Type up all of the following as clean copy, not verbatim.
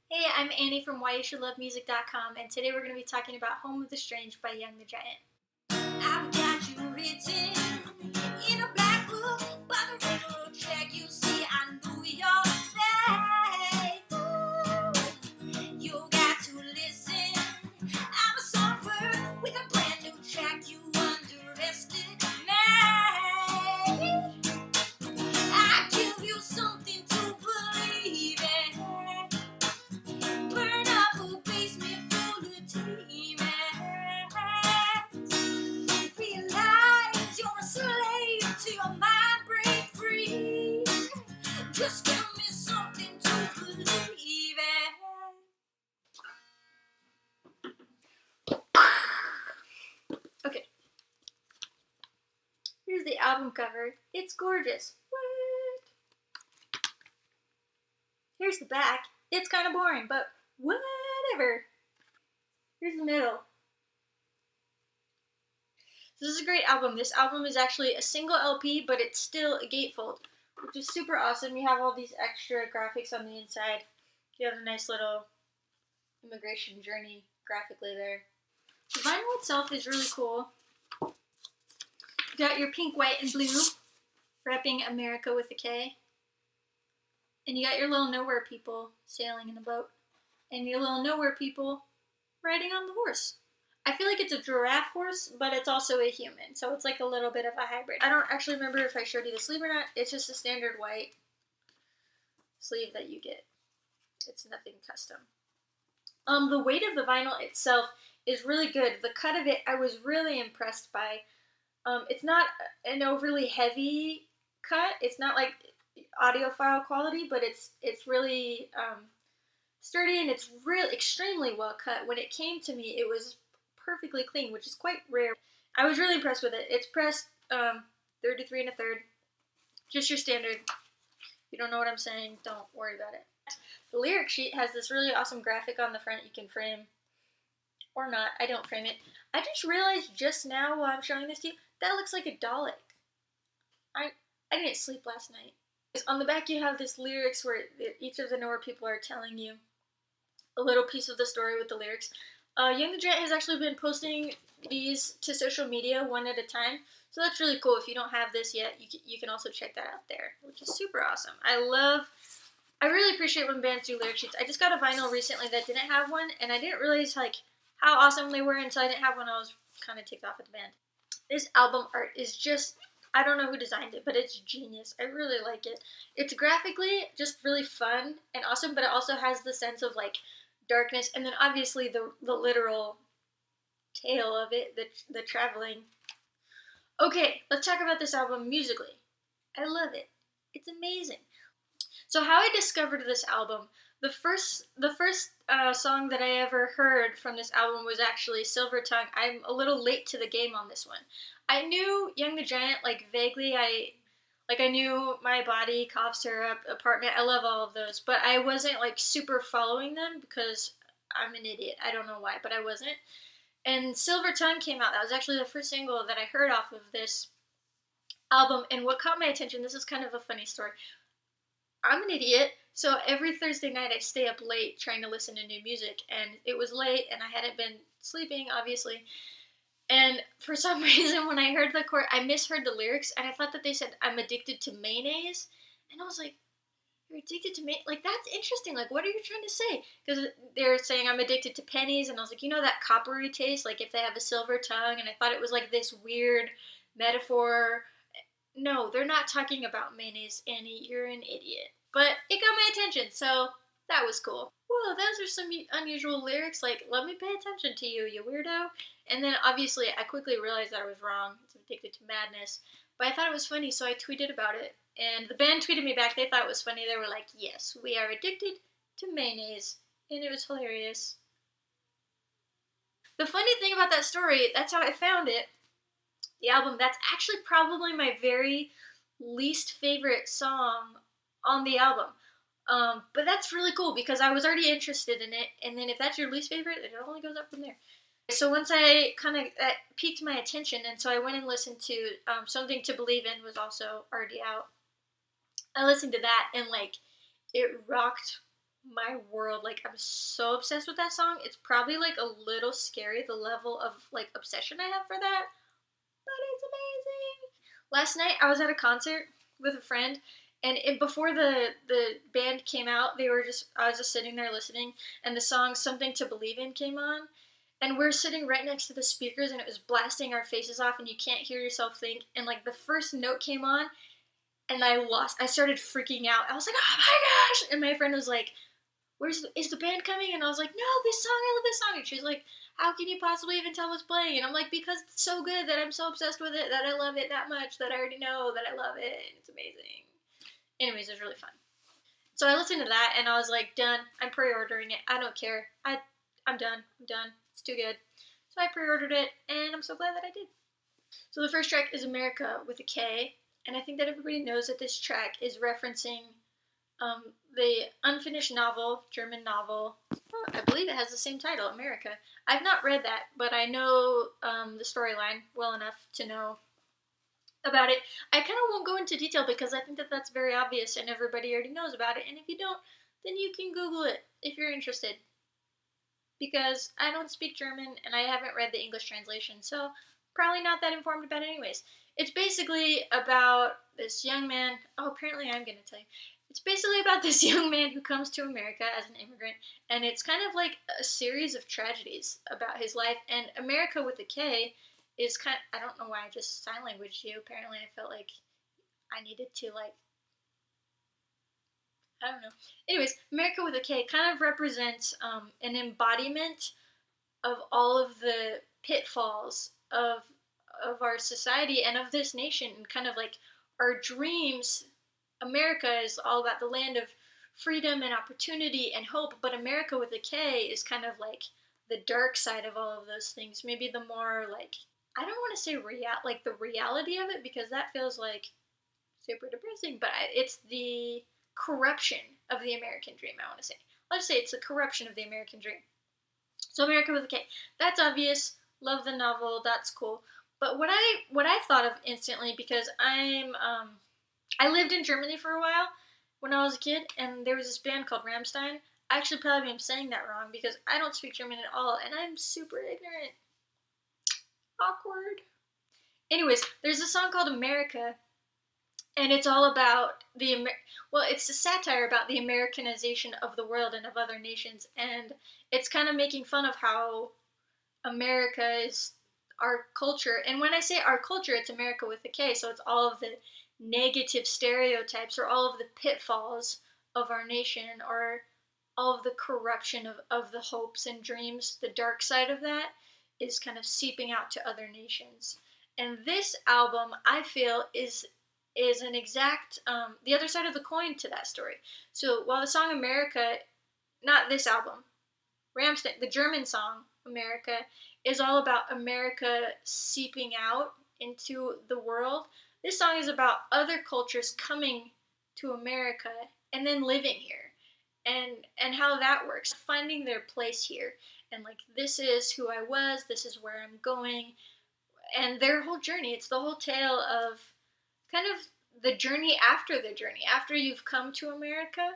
Hey, I'm Annie from whyyousshouldlovemusic.com, and today we're going to be talking about Home of the Strange by Young the Giant. I've got you written in a black book by the railroad track. You see, I know your face. You got to listen. I'm a songbird with a brand new track. You underestimate. I give you something to believe in. Burn up a basement full of demons. Realize you're a slave to your mind, break free. Just give me something to believe in. Okay. Here's the album cover. It's gorgeous. What? Here's the back. It's kind of boring, but whatever. Here's the middle. This is a great album. This album is actually a single LP, but it's still a gatefold, which is super awesome. You have all these extra graphics on the inside. You have a nice little immigration journey graphically there. The vinyl itself is really cool. You got your pink, white, and blue, wrapping America with a K. And you got your little nowhere people sailing in the boat. And your little nowhere people riding on the horse. I feel like it's a giraffe horse, but it's also a human. So it's like a little bit of a hybrid. I don't actually remember if I showed you the sleeve or not. It's just a standard white sleeve that you get. It's nothing custom. The weight of the vinyl itself is really good. The cut of it, I was really impressed by. It's not an overly heavy cut. It's not like audiophile quality, but it's really sturdy, and it's really extremely well cut. When it came to me, it was perfectly clean, which is quite rare. I was really impressed with it. It's pressed 33 1/3, just your standard. If you don't know what I'm saying, don't worry about it. The lyric sheet has this really awesome graphic on the front you can frame, or not. I don't frame it. I just realized just now while I'm showing this to you, that looks like a Dalek. I didn't sleep last night. On the back you have this lyrics where each of the nowhere people are telling you a little piece of the story with the lyrics. Young the Giant has actually been posting these to social media one at a time, so that's really cool. If you don't have this yet, you can also check that out there, which is super awesome. I really appreciate when bands do lyric sheets. I just got a vinyl recently that didn't have one, and I didn't realize how awesome they were until I didn't have one. I was kind of ticked off at the band. This album art is just, I don't know who designed it, but it's genius. I really like it. It's graphically just really fun and awesome, but it also has the sense of like darkness, and then obviously the literal tale of it, the traveling. Okay, let's talk about this album musically. I love it. It's amazing. So how I discovered this album, the first song that I ever heard from this album was actually Silver Tongue. I'm a little late to the game on this one. I knew Young the Giant like vaguely. I knew My Body, Cough Syrup, Apartment. I love all of those, but I wasn't like super following them because I'm an idiot. I don't know why, but I wasn't. And Silver Tongue came out. That was actually the first single that I heard off of this album. And what caught my attention, this is kind of a funny story. I'm an idiot, so every Thursday night I stay up late trying to listen to new music, and it was late, and I hadn't been sleeping, obviously. And for some reason, when I heard the chord, I misheard the lyrics, and I thought that they said, "I'm addicted to mayonnaise," and I was like, "You're addicted to mayonnaise? Like, that's interesting. Like, what are you trying to say?" Because they were saying, "I'm addicted to pennies," and I was like, you know that coppery taste, like if they have a silver tongue, and I thought it was like this weird metaphor. No, they're not talking about mayonnaise, Annie. You're an idiot. But it got my attention, so that was cool. Whoa, those are some unusual lyrics. Like, let me pay attention to you, you weirdo. And then obviously I quickly realized that I was wrong. It's addicted to madness. But I thought it was funny, so I tweeted about it. And the band tweeted me back. They thought it was funny. They were like, "Yes, we are addicted to mayonnaise." And it was hilarious. The funny thing about that story, that's how I found it. The album, that's actually probably my very least favorite song on the album. But that's really cool because I was already interested in it, and then if that's your least favorite, it only goes up from there. So once I that piqued my attention, and so I went and listened to Something to Believe In was also already out. I listened to that, and like it rocked my world. Like, I'm so obsessed with that song. It's probably like a little scary, the level of like obsession I have for that, but it's amazing. Last night I was at a concert with a friend, and before the band came out, I was just sitting there listening, and the song "Something to Believe In" came on, and we're sitting right next to the speakers, and it was blasting our faces off, and you can't hear yourself think. And like the first note came on, and I started freaking out. I was like, "Oh my gosh!" And my friend was like, is the band coming? And I was like, no, this song, I love this song. And she's like, how can you possibly even tell what's playing? And I'm like, because it's so good that I'm so obsessed with it, that I love it that much, that I already know that I love it, and it's amazing. Anyways, it was really fun. So I listened to that, and I was like, done. I'm pre-ordering it. I don't care. I'm done. I'm done. It's too good. So I pre-ordered it, and I'm so glad that I did. So the first track is America with a K, and I think that everybody knows that this track is referencing the unfinished novel, German novel. I believe it has the same title, America. I've not read that, but I know the storyline well enough to know about it. I kind of won't go into detail because I think that that's very obvious and everybody already knows about it. And if you don't, then you can Google it if you're interested. Because I don't speak German and I haven't read the English translation, so probably not that informed about it anyways. It's basically about this young man. Oh, apparently I'm going to tell you. It's basically about this young man who comes to America as an immigrant, and it's kind of like a series of tragedies about his life. And America with a K is kind of, I don't know why I just sign language to you. Apparently I felt like I needed to, like, I don't know. Anyways, America with a K kind of represents an embodiment of all of the pitfalls of our society and of this nation, and kind of like our dreams. America is all about the land of freedom and opportunity and hope, but America with a K is kind of like the dark side of all of those things. Maybe the more like, I don't want to say like the reality of it, because that feels like super depressing, but it's the corruption of the American dream, I want to say. Let's say it's the corruption of the American dream. So America with a K. That's obvious. Love the novel. That's cool. But what I thought of instantly, because I lived in Germany for a while when I was a kid, and there was this band called Rammstein. I actually probably am saying that wrong because I don't speak German at all, and I'm super ignorant. Awkward. Anyways, there's a song called America, and it's all about it's a satire about the Americanization of the world and of other nations, and it's kind of making fun of how America is our culture. And when I say our culture, it's America with a K, so it's all of the negative stereotypes or all of the pitfalls of our nation, or all of the corruption of the hopes and dreams. The dark side of that is kind of seeping out to other nations. And this album, I feel, is an exact the other side of the coin to that story. So while the song America, not this album, Rammstein, the German song America, is all about America seeping out into the world. This song is about other cultures coming to America and then living here, and how that works, finding their place here, and like, this is who I was, this is where I'm going, and their whole journey. It's the whole tale of kind of the journey after the journey. After you've come to America,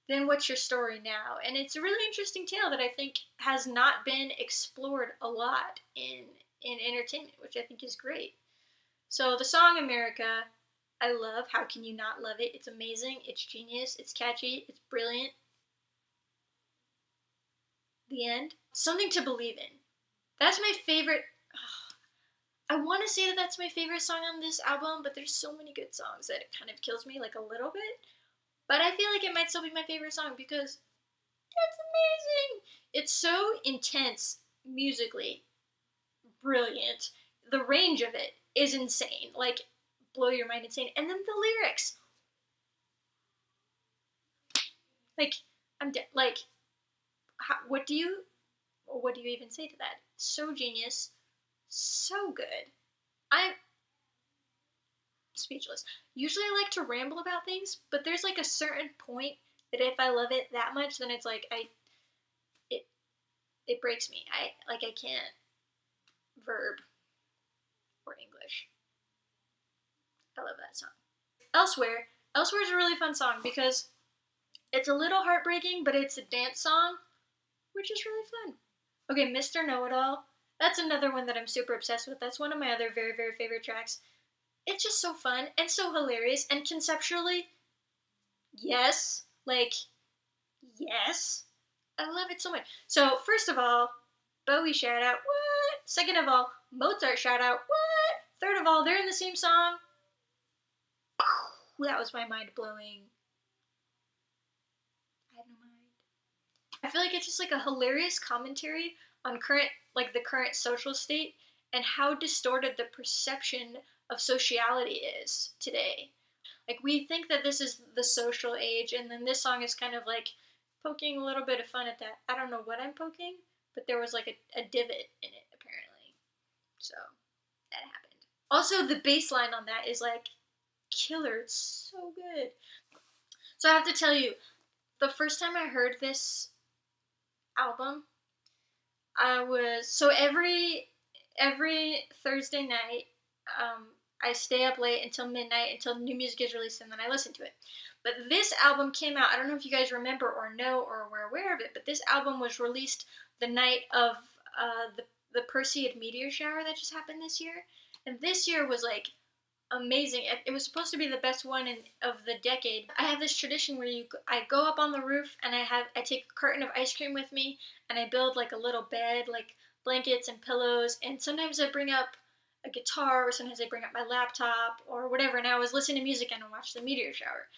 then what's your story now? And it's a really interesting tale that I think has not been explored a lot in entertainment, which I think is great. So the song America, I love. How can you not love it? It's amazing. It's genius. It's catchy. It's brilliant. The end. Something to Believe In. That's my favorite. I want to say that that's my favorite song on this album, but there's so many good songs that it kind of kills me, like, a little bit. But I feel like it might still be my favorite song because it's amazing. It's so intense musically, brilliant. The range of it is insane, like, blow your mind insane. And then the lyrics, like, like, what do you even say to that? So genius, so good. I'm speechless. Usually I like to ramble about things, but there's like a certain point that if I love it that much, then it's like it it breaks me. I can't verb or English. I love that song. Elsewhere is a really fun song because It's a little heartbreaking, but it's a dance song, which is really fun. Okay, Mr. Know-It-All. That's another one that I'm super obsessed with. That's one of my other very, very favorite tracks. It's just so fun and so hilarious, and conceptually, yes, like, yes. I love it so much. So, first of all, Bowie shout out, what? Second of all, Mozart shout out, what? Third of all, they're in the same song. That was my mind blowing. I have no mind. I feel like it's just like a hilarious commentary on the current social state and how distorted the perception of sociality is today. Like, we think that this is the social age, and then this song is kind of like poking a little bit of fun at that. I don't know what I'm poking, but there was like a divot in it, apparently. So, that happened. Also, the bass line on that is like killer. It's so good. So, I have to tell you, the first time I heard this album, every Thursday night, I stay up late until midnight until new music is released, and then I listen to it. But this album came out, I don't know if you guys remember or know or were aware of it, but this album was released the night of the Perseid meteor shower that just happened this year. And this year was like amazing. It was supposed to be the best one of the decade. I have this tradition where I go up on the roof and I take a carton of ice cream with me, and I build like a little bed, like blankets and pillows, and sometimes I bring up a guitar, or sometimes I bring up my laptop or whatever, and I was listening to music and I watched the meteor shower.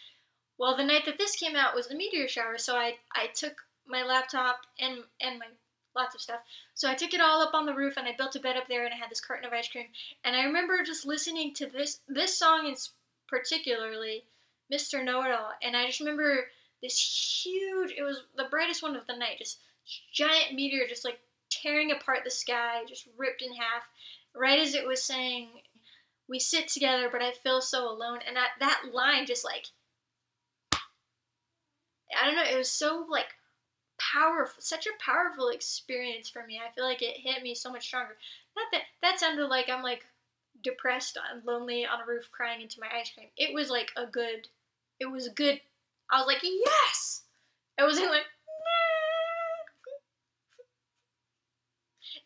Well, the night that this came out was the meteor shower, so I took my laptop and my lots of stuff. So I took it all up on the roof and I built a bed up there, and I had this carton of ice cream. And I remember just listening to this song is particularly Mr. Know-It-All, and I just remember this huge, it was the brightest one of the night, just giant meteor just like tearing apart the sky, just ripped in half, right as it was saying, "We sit together, but I feel so alone." And that line just like, I don't know, it was so like powerful, such a powerful experience for me. I feel like it hit me so much stronger. Not that sounded like I'm like depressed and lonely on a roof crying into my ice cream. It was like it was a good, I was like, yes! It wasn't like,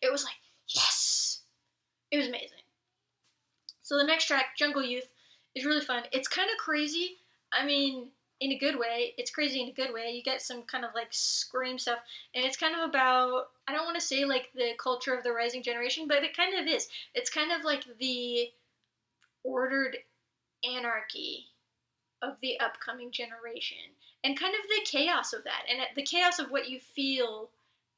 it was like, yes! It was amazing. So the next track, Jungle Youth, is really fun. It's kind of crazy. I mean, in a good way. It's crazy in a good way. You get some kind of like scream stuff, and it's kind of about, I don't want to say like the culture of the rising generation, but it kind of is. It's kind of like the ordered anarchy of the upcoming generation, and kind of the chaos of that, and the chaos of what you feel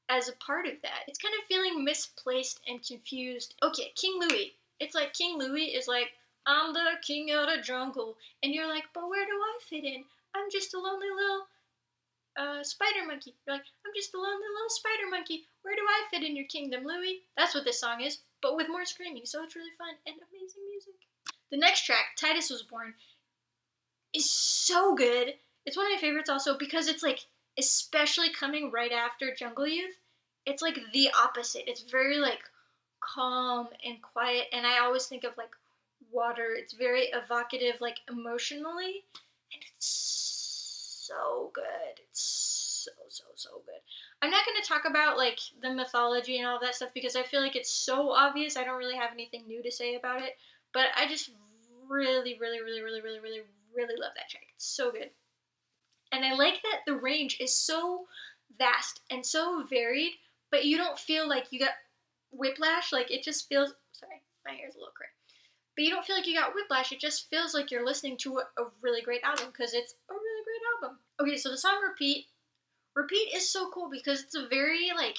as a part of that. It's kind of feeling misplaced and confused. Okay, King Louie. It's like King Louie is like, "I'm the king of the jungle," and you're like, "But where do I fit in? I'm just a lonely little spider monkey." You're like, "I'm just a lonely little spider monkey. Where do I fit in your kingdom, Louie?" That's what this song is, but with more screaming, so it's really fun and amazing music. The next track, Titus Was Born, is so good. It's one of my favorites also because it's like, especially coming right after Jungle Youth, it's like the opposite. It's very like calm and quiet, and I always think of like water. It's very evocative, like emotionally, and it's so good. It's so good. I'm not going to talk about like the mythology and all that stuff because I feel like it's so obvious. I don't really have anything new to say about it, but I just really love that track. It's so good. And I like that the range is so vast and so varied, but you don't feel like you got whiplash. Like, it just feels, sorry, my hair's a little cray. But you don't feel like you got whiplash. It just feels like you're listening to a really great album because it's a really great album. Okay, so the song Repeat. Repeat is so cool because it's a very, like,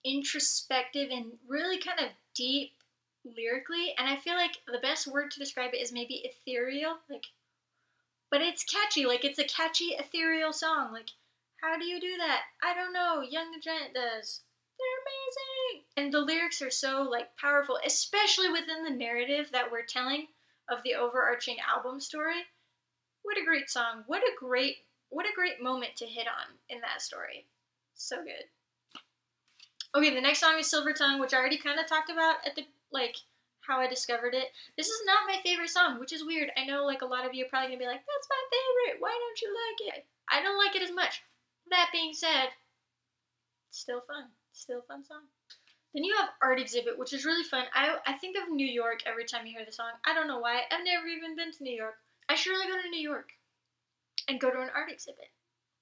introspective and really kind of deep lyrically. And I feel like the best word to describe it is maybe ethereal. Like, but it's catchy. Like, it's a catchy, ethereal song. Like, how do you do that? I don't know. Young the Giant does. They're amazing. And the lyrics are so, like, powerful, especially within the narrative that we're telling of the overarching album story. What a great song. What a great moment to hit on in that story. So good. Okay, the next song is Silver Tongue, which I already kind of talked about at the, like, how I discovered it. This is not my favorite song, which is weird. I know, like, a lot of you are probably going to be like, that's my favorite. Why don't you like it? I don't like it as much. That being said, it's still fun. It's still a fun song. Then you have Art Exhibit, which is really fun. I think of New York every time you hear the song. I don't know why. I've never even been to New York. I should really go to New York and go to an art exhibit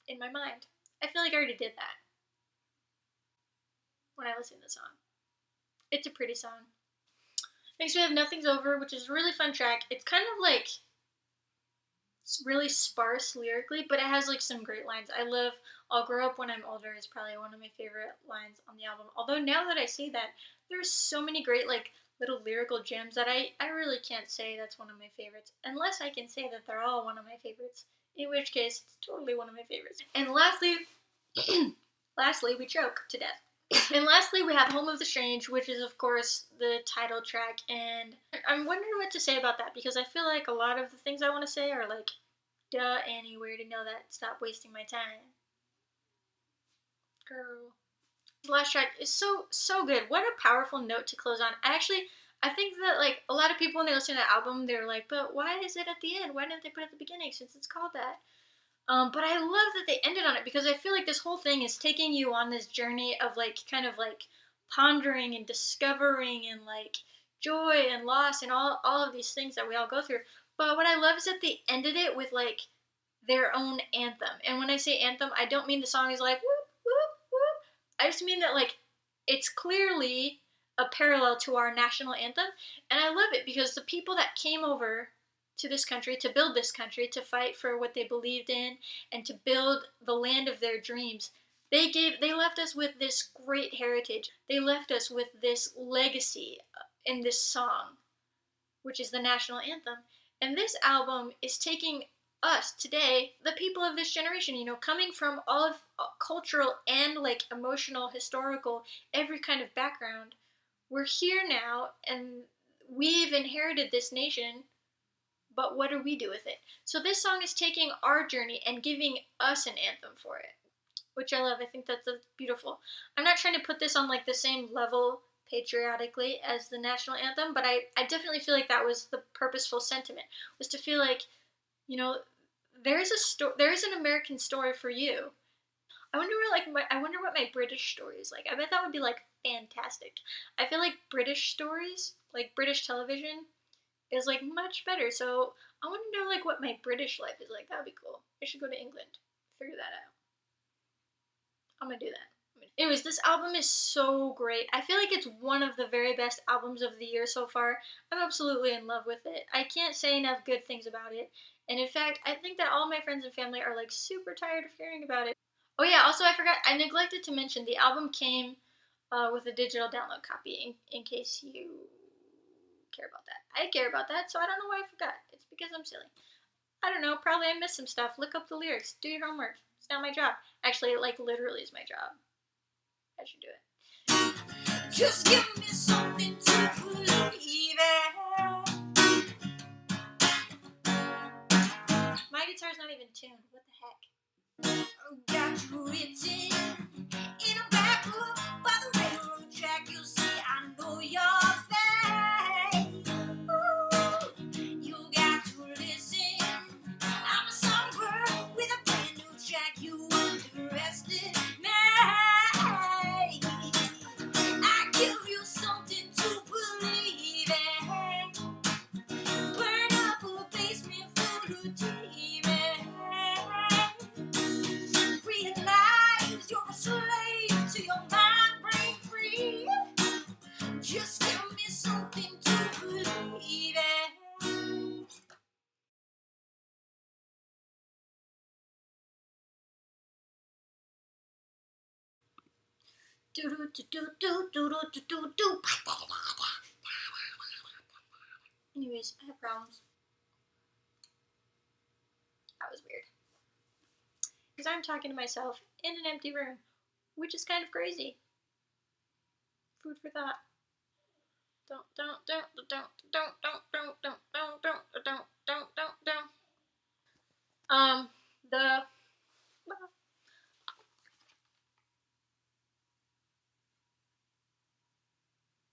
in my mind. I feel like I already did that when I listen to the song. It's a pretty song. Next we have Nothing's Over, which is a really fun track. It's kind of like, it's really sparse lyrically, but it has like some great lines. I love I'll Grow Up When I'm Older is probably one of my favorite lines on the album. Although now that I say that, there's so many great like little lyrical gems that I really can't say that's one of my favorites. Unless I can say that they're all one of my favorites. In which case, it's totally one of my favorites. And lastly, we choke to death. And lastly, we have Home of the Strange, which is, of course, the title track. And I'm wondering what to say about that, because I feel like a lot of the things I want to say are like, duh, Annie, where to know that? Stop wasting my time. Girl. The last track is so good. What a powerful note to close on. I think that, like, a lot of people when they listen to the album, they're like, but why is it at the end? Why didn't they put it at the beginning since it's called that? But I love that they ended on it, because I feel like this whole thing is taking you on this journey of like kind of like pondering and discovering and like joy and loss and all of these things that we all go through. But what I love is that they ended it with like their own anthem. And when I say anthem, I don't mean the song is like whoop whoop whoop. I just mean that like it's clearly a parallel to our national anthem, and I love it because the people that came over to this country, to build this country, to fight for what they believed in, and to build the land of their dreams. They left us with this great heritage. They left us with this legacy in this song, which is the national anthem. And this album is taking us today, the people of this generation, coming from all of cultural and like emotional, historical, every kind of background. We're here now, and we've inherited this nation, but what do we do with it? So this song is taking our journey and giving us an anthem for it, which I love. I think that's beautiful. I'm not trying to put this on like the same level patriotically as the national anthem, but I definitely feel like that was the purposeful sentiment, was to feel like, there is an American story for you. I wonder what my British story is like. I bet that would be like fantastic. I feel like British stories, like British television, is like much better. So I want to know like what my British life is like. That would be cool. I should go to England, figure that out. I'm gonna do that. Anyways, this album is so great. I feel like it's one of the very best albums of the year so far. I'm absolutely in love with it. I can't say enough good things about it. And in fact, I think that all my friends and family are like super tired of hearing about it. Oh yeah, also I neglected to mention the album came with a digital download copy in case you care about that. I care about that, so I don't know why I forgot. It's because I'm silly. I don't know, probably I missed some stuff. Look up the lyrics. Do your homework. It's not my job. Actually, it like literally is my job. I should do it. Just give me something to believe in. My guitar's not even tuned. What the heck? Got you written in a back book by the railroad track. You see, I know your face. Ooh, you got to listen. I'm a songbird with a brand new track. You underestimate me. I give you something to believe in. Burn up a basement full of demons. Realize you're a slave to your mind, break free. Just give me something to believe in. Anyways, I have problems. That was weird. Because I'm talking to myself in an empty room, which is kind of crazy. Food for thought. Don't. The.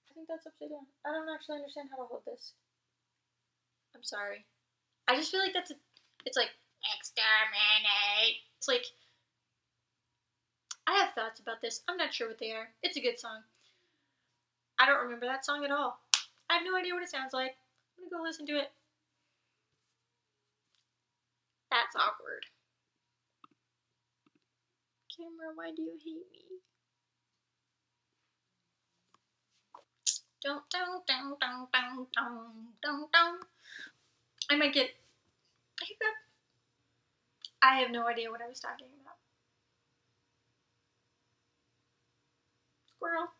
I think that's upside down. I don't actually understand how to hold this. I'm sorry. I just feel like it's like exterminate. It's like, I have thoughts about this. I'm not sure what they are. It's a good song. I don't remember that song at all. I have no idea what it sounds like. I'm gonna go listen to it. That's awkward. Camera, why do you hate me? Don't. I might get a hiccup. I have no idea what I was talking about. Squirrel.